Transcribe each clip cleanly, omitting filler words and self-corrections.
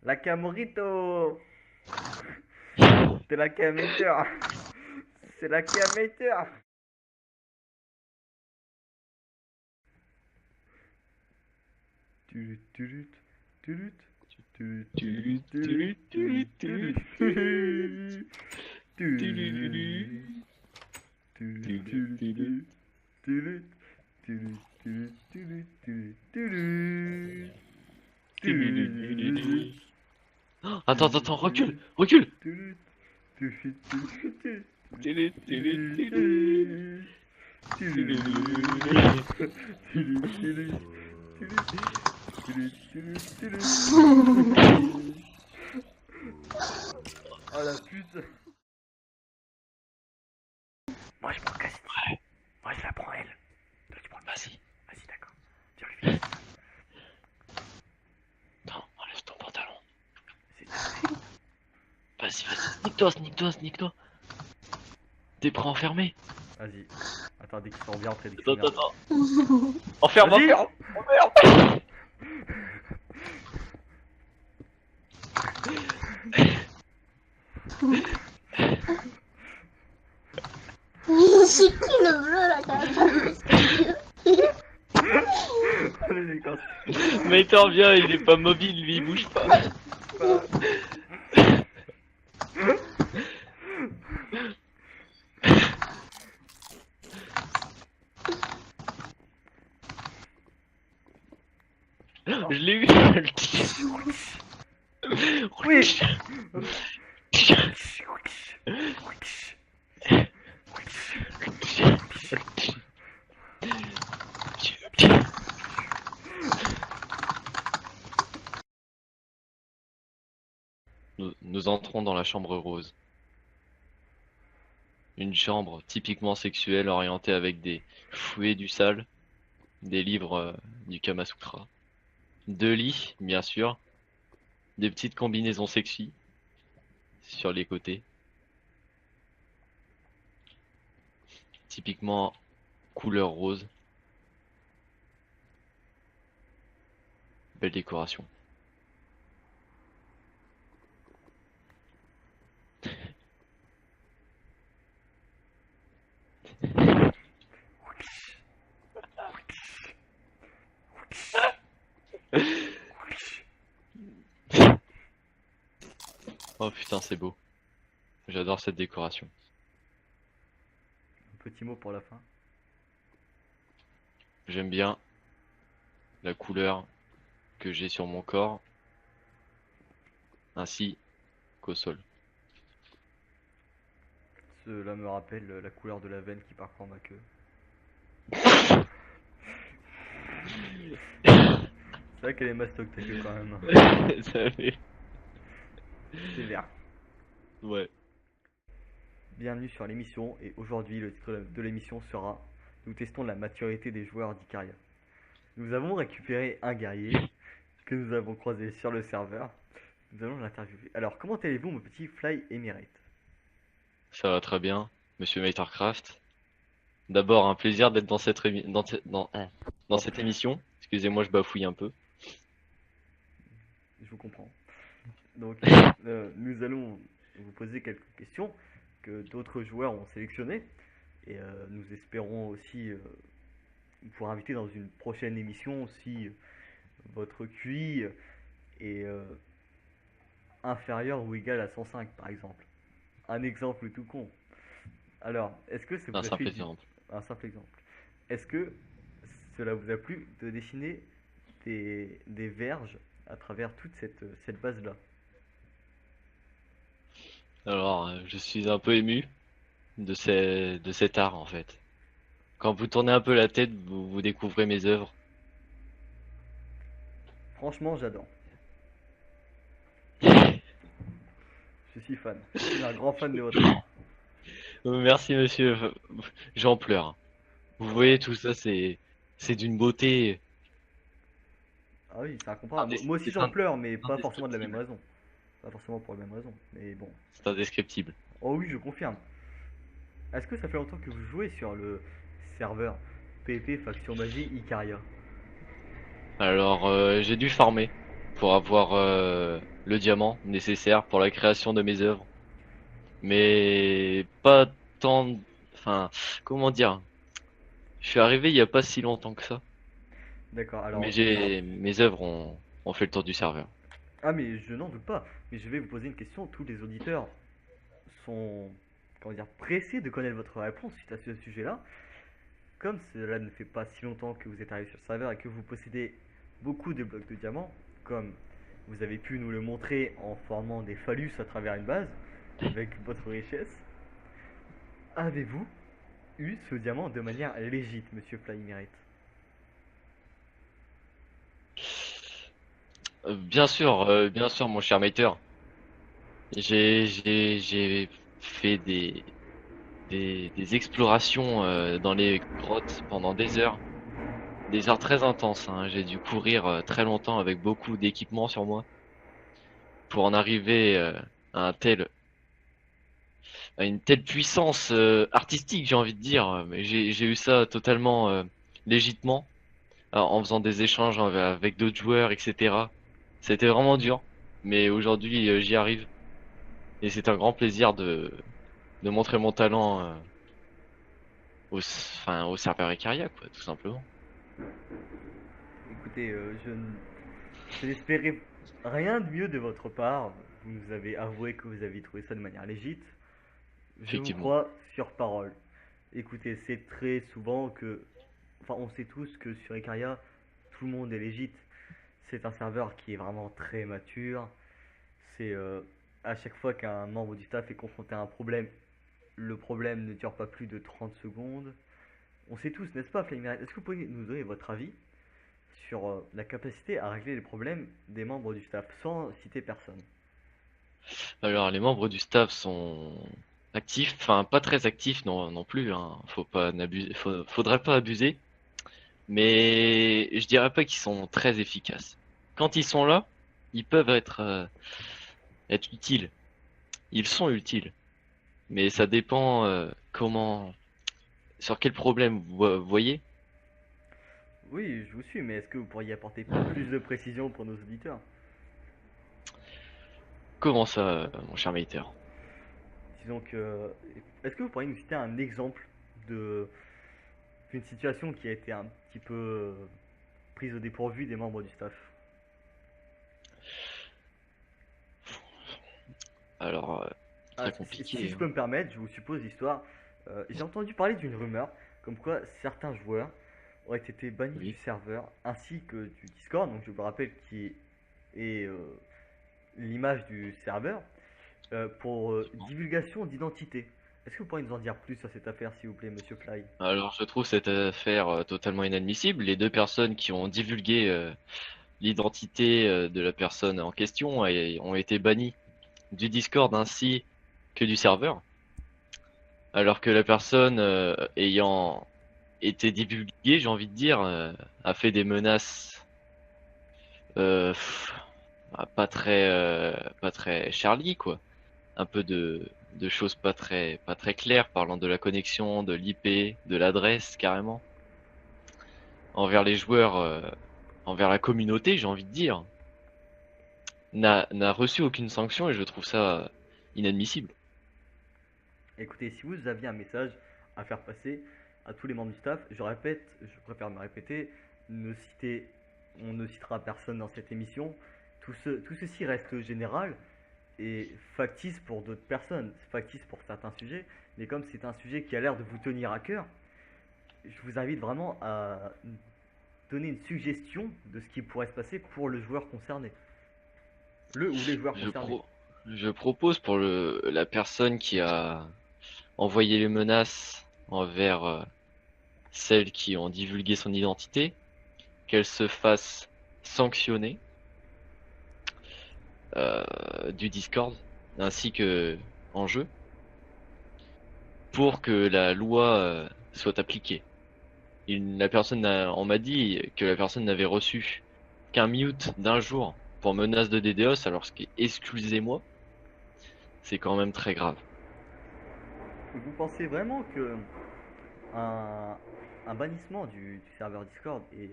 La Camorito. C'est la Caméteur. C'est la Caméteur. Tulut, tulut, tulut. Tulut, tulut, tulut, tulut, tulut, tulut. Tulut, tulut, tulut, tulut, tulut, tulut, tulut, tulut, tulut, tulut. Attends, recule, recule. Tulut, tulut, tulut, Télé, télé, tulut, télé. tulut, tulut, tulut, tulut, tulut, tulut. Oh la pute. Moi je prends Cassidy. Ouais, Moi je la prends elle. Toi tu prends le vas-y. Vas-y d'accord. Tu lui fais. Non, enlève ton pantalon. C'est ça. Vas-y. Nique-toi. T'es prêt à enfermer? Vas-y. Attends dès qu'il sort bien, dès qu'il Attends, sort bien. attends. Enferme. Vas-y. C'est qui le bleu là qui a pas de Allez les gars. Mais t'en viens, il est pas mobile, lui, il bouge pas. Je l'ai eu. Oui. Nous entrons dans la chambre rose. Une chambre typiquement sexuelle orientée avec des fouets du sale, des livres du Kama Sutra, deux lits, bien sûr, des petites combinaisons sexy sur les côtés, typiquement couleur rose, belle décoration. Oh putain, c'est beau. J'adore cette décoration. Un petit mot pour la fin. J'aime bien la couleur que j'ai sur mon corps, ainsi qu'au sol. Cela me rappelle la couleur de la veine qui parcourt ma queue. C'est vrai qu'elle est mastoc ta queue quand même. Ça fait- C'est vert. Ouais. Bienvenue sur l'émission et aujourd'hui le titre de l'émission sera nous testons la maturité des joueurs d'Icaria. Nous avons récupéré un guerrier que nous avons croisé sur le serveur. Nous allons l'interviewer. Alors comment allez-vous mon petit Fly Emirate? Ça va très bien, monsieur Matercraft. D'abord, un plaisir d'être dans dans cette émission. Excusez-moi, je bafouille un peu. Je vous comprends. Donc nous allons vous poser quelques questions que d'autres joueurs ont sélectionnées et nous espérons aussi vous pouvoir inviter dans une prochaine émission si votre QI est inférieur ou égal à 105 par exemple. Un exemple tout con. Alors, est-ce que ça Un vous a fait simple exemple. un simple exemple. Est-ce que cela vous a plu de dessiner des verges à travers toute cette base-là? Alors, je suis un peu ému de cet art en fait. Quand vous tournez un peu la tête, vous découvrez mes œuvres. Franchement, j'adore. Je suis fan. Je suis un grand fan de votre art. Merci monsieur, j'en pleure. Vous voyez tout ça, c'est d'une beauté Ah oui, c'est incomparable. Moi aussi c'est j'en pleure, mais pas forcément de la même indescriptible. raison. Pas forcément pour la même raison. Mais bon. C'est indescriptible. Oh oui, je confirme. Est-ce que ça fait longtemps que vous jouez sur le serveur PvP Faction Magie Icaria? Alors, j'ai dû farmer pour avoir le diamant nécessaire pour la création de mes œuvres. Mais pas tant, enfin, comment dire? Je suis arrivé il y a pas si longtemps que ça. D'accord, Mais alors mes œuvres ont fait le tour du serveur. ah mais je n'en doute pas, mais je vais vous poser une question. Tous les auditeurs sont, comment dire, pressés de connaître votre réponse suite à ce sujet-là. Comme cela ne fait pas si longtemps que vous êtes arrivé sur le serveur et que vous possédez beaucoup de blocs de diamants, comme vous avez pu nous le montrer en formant des phallus à travers une base, avec votre richesse, avez-vous eu ce diamant de manière légite, monsieur Flymerite? Bien sûr, mon cher Mater. J'ai fait des explorations dans les grottes pendant des heures très intenses, hein. J'ai dû courir très longtemps avec beaucoup d'équipements sur moi pour en arriver à à une telle puissance artistique, j'ai envie de dire. Mais j'ai eu ça totalement légitimement, en faisant des échanges avec d'autres joueurs, etc. C'était vraiment dur, mais aujourd'hui j'y arrive et c'est un grand plaisir de montrer mon talent au serveur Icaria, quoi, tout simplement. Écoutez, je n'espérais rien de mieux de votre part. Vous nous avez avoué que vous aviez trouvé ça de manière légite. Je vous Effectivement. crois sur parole. Écoutez, c'est très souvent que, enfin, on sait tous que sur Icaria, tout le monde est légite. C'est un serveur qui est vraiment très mature. C'est à chaque fois qu'un membre du staff est confronté à un problème, le problème ne dure pas plus de 30 secondes. On sait tous, n'est-ce pas, Flamer? Est-ce que vous pouvez nous donner votre avis sur la capacité à régler les problèmes des membres du staff sans citer personne? Alors, les membres du staff sont actifs, enfin pas très actifs non plus, hein. Faut pas abuser, faudrait pas abuser, mais je dirais pas qu'ils sont très efficaces. Quand ils sont là, ils peuvent être utiles. Ils sont utiles, mais ça dépend sur quel problème vous voyez. Oui, je vous suis, mais est-ce que vous pourriez apporter plus de précision pour nos auditeurs? Comment ça, mon cher Mater? Disons que. Est-ce que vous pourriez nous citer un exemple de d'une situation qui a été un petit peu prise au dépourvu des membres du staff? Alors, Ah, très si compliqué, je hein. peux me permettre, je vous suppose l'histoire. J'ai entendu parler d'une rumeur comme quoi certains joueurs auraient été bannis du Oui. serveur ainsi que du Discord, donc je vous rappelle qui est l'image du serveur, pour divulgation d'identité. Est-ce que vous pourriez nous en dire plus sur cette affaire, s'il vous plaît, monsieur Fly? Alors, je trouve cette affaire totalement inadmissible. Les deux personnes qui ont divulgué l'identité de la personne en question ont été bannies du Discord ainsi que du serveur, alors que la personne ayant été divulguée, j'ai envie de dire, a fait des menaces euh, pff, pas très Charlie, quoi. Un peu de choses pas très claires, parlant de la connexion, de l'IP, de l'adresse carrément, envers les joueurs, envers la communauté, j'ai envie de dire, n'a reçu aucune sanction et je trouve ça inadmissible. Écoutez, si vous aviez un message à faire passer à tous les membres du staff, je répète, je préfère me répéter, ne citez, on ne citera personne dans cette émission. Tout ceci reste général et factice pour d'autres personnes, factice pour certains sujets, mais comme c'est un sujet qui a l'air de vous tenir à cœur, je vous invite vraiment à donner une suggestion de ce qui pourrait se passer pour le joueur concerné. Le ou les joueurs Je concernés. pro je propose pour la personne qui a envoyé les menaces envers celles qui ont divulgué son identité, qu'elle se fasse sanctionner du Discord ainsi que en jeu pour que la loi soit appliquée. On m'a dit que la personne n'avait reçu qu'un mute d'un jour pour menace de DDoS, alors ce qui est, excusez-moi, c'est quand même très grave. Vous pensez vraiment que un, un bannissement du serveur Discord et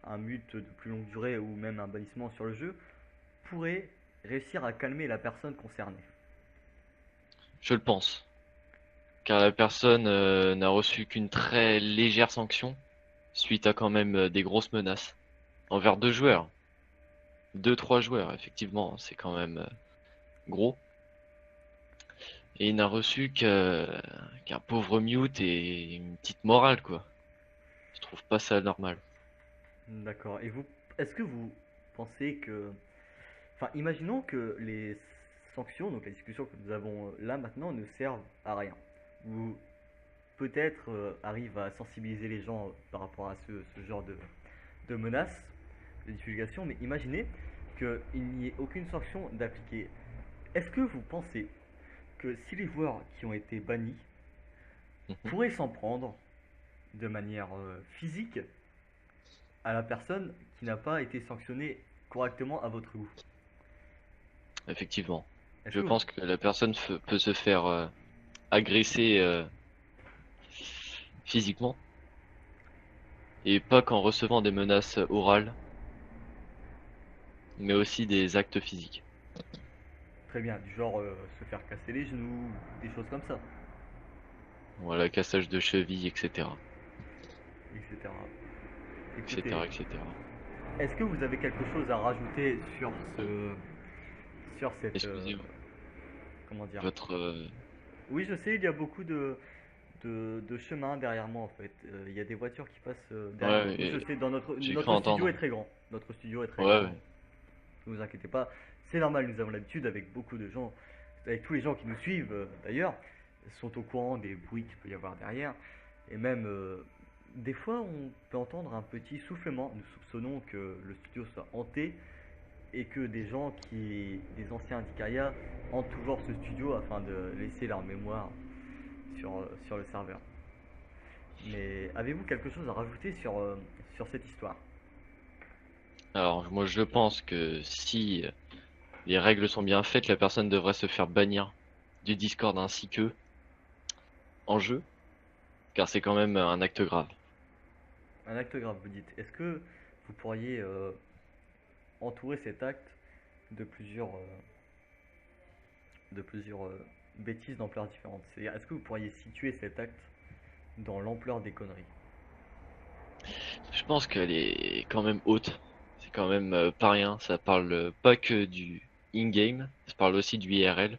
un mute de plus longue durée ou même un bannissement sur le jeu pourrait réussir à calmer la personne concernée. Je le pense. Car la personne n'a reçu qu'une très légère sanction suite à quand même des grosses menaces envers deux joueurs. Deux, trois joueurs, effectivement, c'est quand même gros. Et il n'a reçu qu'un pauvre mute et une petite morale, quoi. Je trouve pas ça normal. D'accord. Et vous, est-ce que vous pensez que... Enfin, imaginons que les sanctions, donc la discussion que nous avons là maintenant, ne servent à rien. Ou peut-être arrivent à sensibiliser les gens par rapport à ce genre de menaces, de divulgation, mais imaginez qu'il n'y ait aucune sanction d'appliquer. Est-ce que vous pensez que si les joueurs qui ont été bannis Mhm. pourraient s'en prendre de manière physique à la personne qui n'a pas été sanctionnée correctement à votre goût? Effectivement. Est-ce Je que vous... pense que la personne peut se faire agresser physiquement et pas qu'en recevant des menaces orales, mais aussi des actes physiques. Très bien, du genre se faire casser les genoux, des choses comme ça, Voilà, cassage de cheville, etc. etc. Écoutez, etc., etc. est-ce que vous avez quelque chose à rajouter sur sur cette, Excusez-moi, comment dire? votre... Oui, je sais, il y a beaucoup de chemins derrière moi en fait. Il y a des voitures qui passent derrière moi. Ouais, Oui, je sais, dans j'ai cru notre studio est entendre. très grand. Notre studio est très Ouais, grand. ouais. Ne vous inquiétez pas, c'est normal. Nous avons l'habitude avec beaucoup de gens, avec tous les gens qui nous suivent d'ailleurs, sont au courant des bruits qu'il peut y avoir derrière. Et même des fois, on peut entendre un petit soufflement. Nous soupçonnons que le studio soit hanté et que des anciens d'Ikaria hantent toujours ce studio afin de laisser leur mémoire sur le serveur. Mais avez-vous quelque chose à rajouter sur cette histoire? Alors, moi, je pense que si les règles sont bien faites, la personne devrait se faire bannir du Discord ainsi qu'eux en jeu, car c'est quand même un acte grave. Un acte grave, vous dites. Est-ce que vous pourriez entourer cet acte de plusieurs bêtises d'ampleur différente? C'est-à-dire, est-ce que vous pourriez situer cet acte dans l'ampleur des conneries? Je pense qu'elle est quand même haute. C'est quand même pas rien. Ça parle pas que du in-game, ça parle aussi du IRL,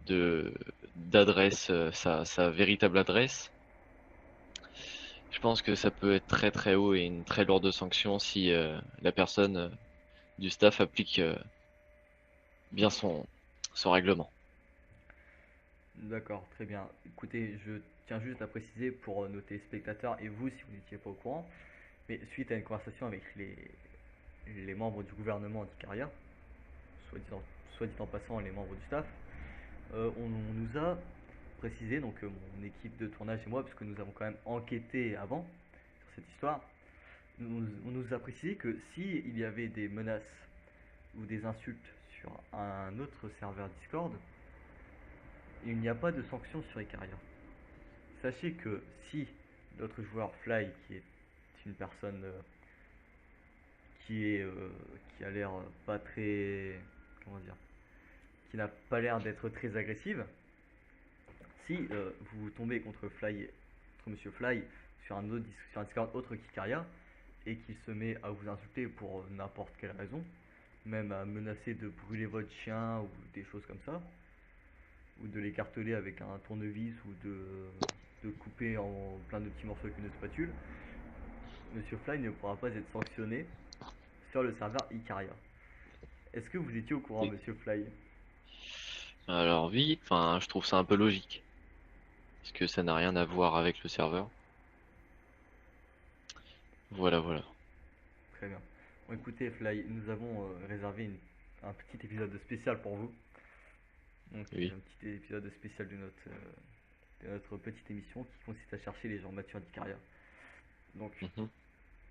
de d'adresse, sa véritable adresse. Je pense que ça peut être très très haut et une très lourde sanction si la personne du staff applique bien son règlement. D'accord, très bien. Écoutez, je tiens juste à préciser pour nos téléspectateurs et vous si vous n'étiez pas au courant, mais suite à une conversation avec les membres du gouvernement d'Icaria, soit dit en passant les membres du staff, on nous a précisé, donc mon équipe de tournage et moi, parce que nous avons quand même enquêté avant sur cette histoire, on nous a précisé que si il y avait des menaces ou des insultes sur un autre serveur Discord, il n'y a pas de sanction sur Icaria. Sachez que si notre joueur Fly, qui est une personne qui est qui a l'air pas très, comment dire, qui n'a pas l'air d'être très agressive, si vous tombez contre Fly, contre Monsieur Fly sur un Discord autre qu'Icaria et qu'il se met à vous insulter pour n'importe quelle raison, même à menacer de brûler votre chien ou des choses comme ça, ou de l'écarteler avec un tournevis ou de couper en plein de petits morceaux avec une spatule, Monsieur Fly ne pourra pas être sanctionné sur le serveur Icaria. Est-ce que vous étiez au courant, Et- Monsieur Fly? Alors oui, enfin, je trouve ça un peu logique, parce que ça n'a rien à voir avec le serveur. Voilà, voilà. Très bien. Bon, écoutez, Fly, nous avons réservé un petit épisode spécial pour vous. Donc, Oui. un petit épisode spécial de notre petite émission qui consiste à chercher les gens matures d'Icaria. Donc, Mhm.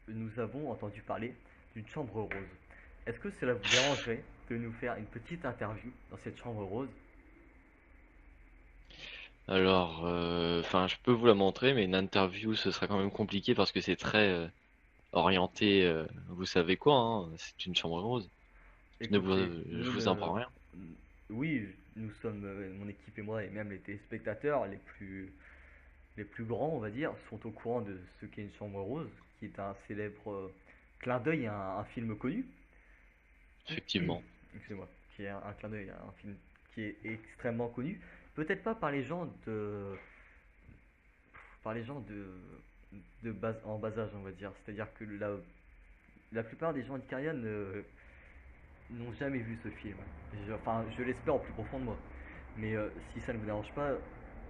nous avons entendu parler d'une chambre rose. Est-ce que cela vous dérangerait de nous faire une petite interview dans cette chambre rose? Alors, enfin, je peux vous la montrer, mais une interview, ce sera quand même compliqué parce que c'est très orienté, vous savez quoi, hein, c'est une chambre rose. Écoutez, Je nous vous ne... apprends rien. Oui, nous sommes, mon équipe et moi, et même les téléspectateurs les plus grands, on va dire, sont au courant de ce qu'est Une Chambre Rose, qui est un célèbre clin d'œil à un film connu. Effectivement. Excusez-moi, qui est un clin d'œil à un film qui est extrêmement connu. Peut-être pas par les gens en bas âge, on va dire. C'est-à-dire que la plupart des gens d'Icaria n'ont jamais vu ce film. Enfin, je l'espère au plus profond de moi. Mais si ça ne vous dérange pas,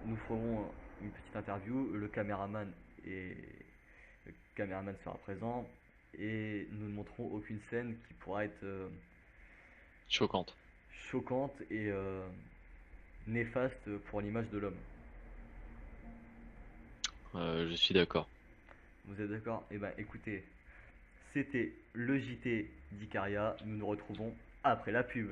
nous ferons une petite interview. Et le caméraman sera présent et nous ne montrerons aucune scène qui pourra être Choquante. choquante et néfaste pour l'image de l'homme. Je suis d'accord. Vous êtes d'accord? Eh ben, écoutez, c'était le JT d'Icaria. Nous nous retrouvons après la pub.